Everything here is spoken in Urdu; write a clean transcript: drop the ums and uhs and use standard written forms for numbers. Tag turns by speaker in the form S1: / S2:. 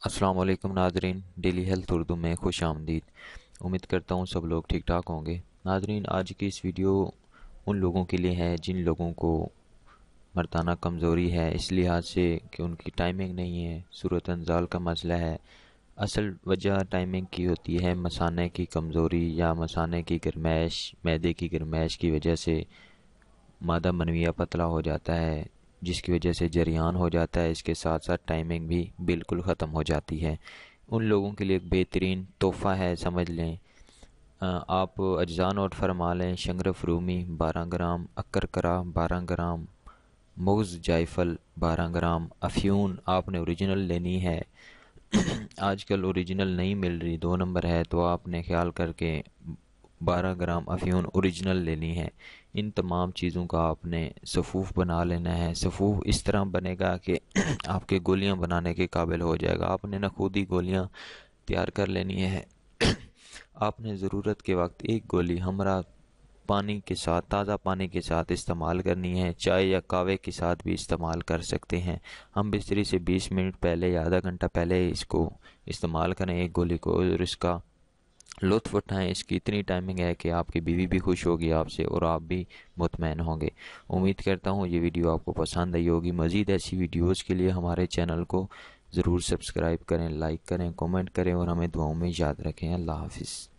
S1: السلام علیکم ناظرین، ڈیلی ہیلتھ اردو میں خوش آمدید۔ امید کرتا ہوں سب لوگ ٹھیک ٹھاک ہوں گے۔ ناظرین، آج کی اس ویڈیو ان لوگوں کے لیے ہے جن لوگوں کو مردانہ کمزوری ہے، اس لحاظ سے کہ ان کی ٹائمنگ نہیں ہے، صورت انزال کا مسئلہ ہے۔ اصل وجہ ٹائمنگ کی ہوتی ہے مثانے کی کمزوری یا مثانے کی گرمائش، معدے کی گرمائش کی وجہ سے مادہ منویہ پتلا ہو جاتا ہے، جس کی وجہ سے جریان ہو جاتا ہے، اس کے ساتھ ساتھ ٹائمنگ بھی بالکل ختم ہو جاتی ہے۔ ان لوگوں کے لیے ایک بہترین تحفہ ہے، سمجھ لیں۔ آپ اجزاء نوٹ فرما لیں: شنگرف رومی 12 گرام، اکرکرا 12 گرام، مغز جائفل 12 گرام، افیون آپ نے اوریجنل لینی ہے۔ آج کل اوریجنل نہیں مل رہی، 2 نمبر ہے، تو آپ نے خیال کر کے 12 گرام افیون اوریجنل لینی ہے۔ ان تمام چیزوں کا آپ نے صفوف بنا لینا ہے۔ صفوف اس طرح بنے گا کہ آپ کے گولیاں بنانے کے قابل ہو جائے گا۔ آپ نے نہ خود ہی گولیاں تیار کر لینی ہے۔ آپ نے ضرورت کے وقت ایک گولی ہمراہ پانی کے ساتھ، تازہ پانی کے ساتھ استعمال کرنی ہے۔ چائے یا قہوے کے ساتھ بھی استعمال کر سکتے ہیں۔ ہم بستری سے 20 منٹ پہلے یا آدھا گھنٹہ پہلے اس کو استعمال کریں، ایک گولی کو، اور اس کا لطف اٹھائیں۔ اس کی اتنی ٹائمنگ ہے کہ آپ کی بیوی بھی خوش ہوگی آپ سے اور آپ بھی مطمئن ہوں گے۔ امید کرتا ہوں یہ ویڈیو آپ کو پسند آئی ہوگی۔ مزید ایسی ویڈیوز کے لیے ہمارے چینل کو ضرور سبسکرائب کریں، لائک کریں، کومنٹ کریں اور ہمیں دعاؤں میں یاد رکھیں۔ اللہ حافظ۔